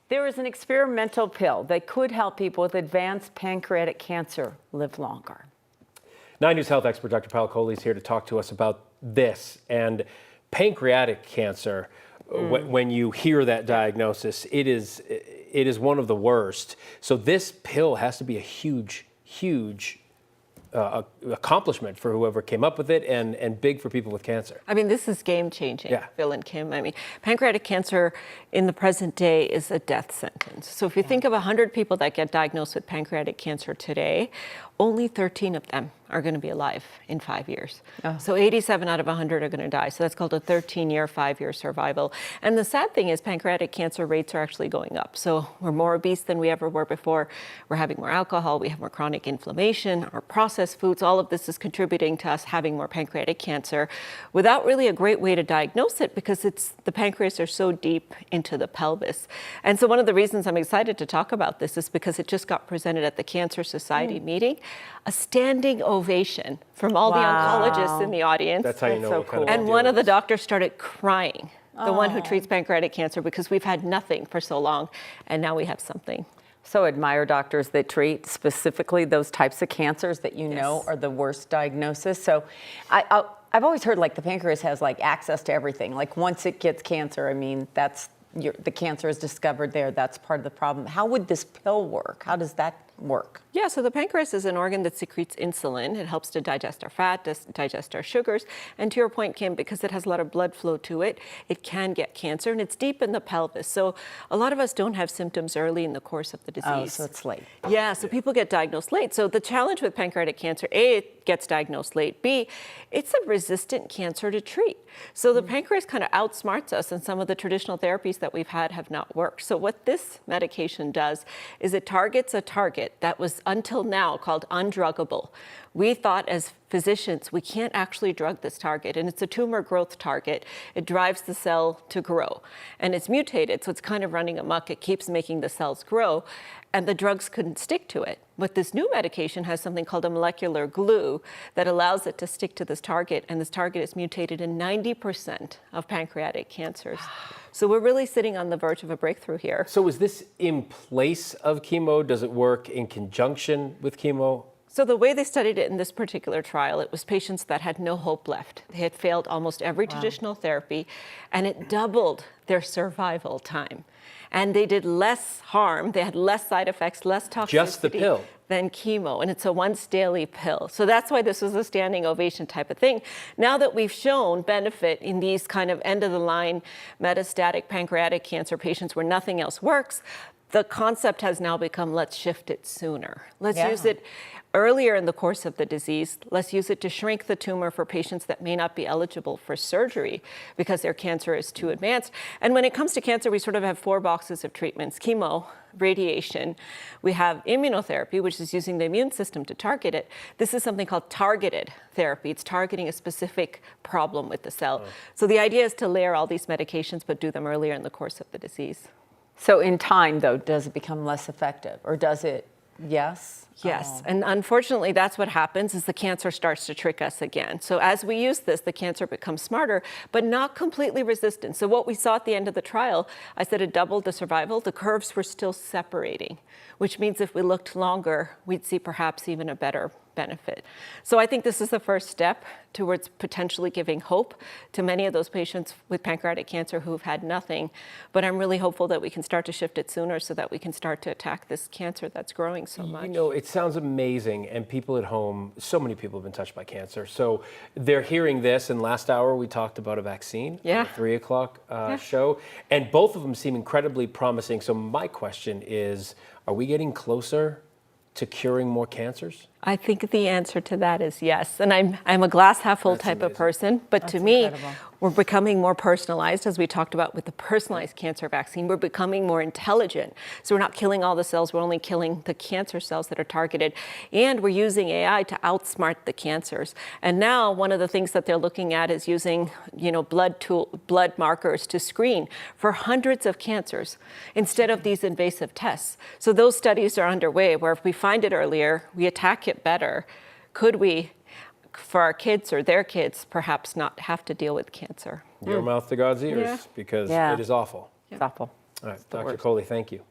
There is an experimental pill that could help people with advanced pancreatic cancer live longer. 9 News Health expert Dr. Kohli is here to talk to us about this. And pancreatic cancer, when you hear that diagnosis, it is one of the worst. So this pill has to be a huge accomplishment for whoever came up with it, and big for people with cancer. I mean, this is game-changing, Yeah. Phil and Kim. I mean, pancreatic cancer in the present day is a death sentence. So if you think of 100 people that get diagnosed with pancreatic cancer today, only 13 of them are going to be alive in 5 years. Oh. So 87 out of 100 are going to die. So that's called a 13-year, 5-year survival. And the sad thing is pancreatic cancer rates are actually going up. So we're more obese than we ever were before. We're having more alcohol. We have more chronic inflammation. Our processed foods, all of this is contributing to us having more pancreatic cancer without really a great way to diagnose it, because the pancreas are so deep into the pelvis. And so one of the reasons I'm excited to talk about this is because it just got presented at the Cancer Society meeting. A standing ovation from all the oncologists in the audience. That's how you know what kind of And one of the doctors started crying, the one who treats pancreatic cancer, because we've had nothing for so long, and now we have something. So admire doctors that treat specifically those types of cancers that you know are the worst diagnosis. So I've always heard like the pancreas has like access to everything. Like once it gets cancer, I mean, the cancer is discovered there. That's part of the problem. How would this pill work? How does that work? Yeah, so the pancreas is an organ that secretes insulin. It helps to digest our fat, digest our sugars. And to your point, Kim, because it has a lot of blood flow to it, it can get cancer, and it's deep in the pelvis. So a lot of us don't have symptoms early in the course of the disease. Oh, so it's late. Yeah, so people get diagnosed late. So the challenge with pancreatic cancer, A, it gets diagnosed late. B, it's a resistant cancer to treat. So the pancreas kind of outsmarts us, and some of the traditional therapies that we've had have not worked. So what this medication does is it targets a target that was until now called undruggable. We thought as physicians, we can't actually drug this target, and it's a tumor growth target. It drives the cell to grow, and it's mutated, so it's kind of running amok. It keeps making the cells grow, and the drugs couldn't stick to it. But this new medication has something called a molecular glue that allows it to stick to this target, and this target is mutated in 90% of pancreatic cancers. So we're really sitting on the verge of a breakthrough here. So is this in place of chemo? Does it work in conjunction with chemo? So the way they studied it in this particular trial, it was patients that had no hope left. They had failed almost every traditional therapy, and it doubled their survival time. And they did less harm, they had less side effects, less toxicity. Just the pill. Than chemo, and it's a once daily pill. So that's why this was a standing ovation type of thing. Now that we've shown benefit in these kind of end of the line metastatic pancreatic cancer patients where nothing else works, the concept has now become, let's shift it sooner. Let's use it earlier in the course of the disease. Let's use it to shrink the tumor for patients that may not be eligible for surgery because their cancer is too advanced. And when it comes to cancer, we sort of have 4 boxes of treatments: chemo, radiation. We have immunotherapy, which is using the immune system to target it. This is something called targeted therapy. It's targeting a specific problem with the cell. So the idea is to layer all these medications, but do them earlier in the course of the disease. So in time, though, does it become less effective, or does it? Yes. Yes, and unfortunately that's what happens, is the cancer starts to trick us again. So as we use this, the cancer becomes smarter, but not completely resistant. So what we saw at the end of the trial, I said it doubled the survival. The curves were still separating, which means if we looked longer, we'd see perhaps even a better benefit. So I think this is the first step towards potentially giving hope to many of those patients with pancreatic cancer who've had nothing. But I'm really hopeful that we can start to shift it sooner so that we can start to attack this cancer that's growing so much. You know, it sounds amazing, and people at home, so many people have been touched by cancer. So they're hearing this, and last hour we talked about a vaccine on the 3 o'clock show, and both of them seem incredibly promising. So my question is, are we getting closer to curing more cancers? I think the answer to that is yes. And I'm a glass half full type of person, but to me, we're becoming more personalized, as we talked about with the personalized cancer vaccine. We're becoming more intelligent. So we're not killing all the cells, we're only killing the cancer cells that are targeted. And we're using AI to outsmart the cancers. And now one of the things that they're looking at is using, blood markers to screen for hundreds of cancers instead of these invasive tests. So those studies are underway, where if we find it earlier, we attack it better. Could we, for our kids or their kids, perhaps not have to deal with cancer? Your mouth to God's ears, because it is awful. It's awful. All right, the Dr. worst. Kohli, thank you.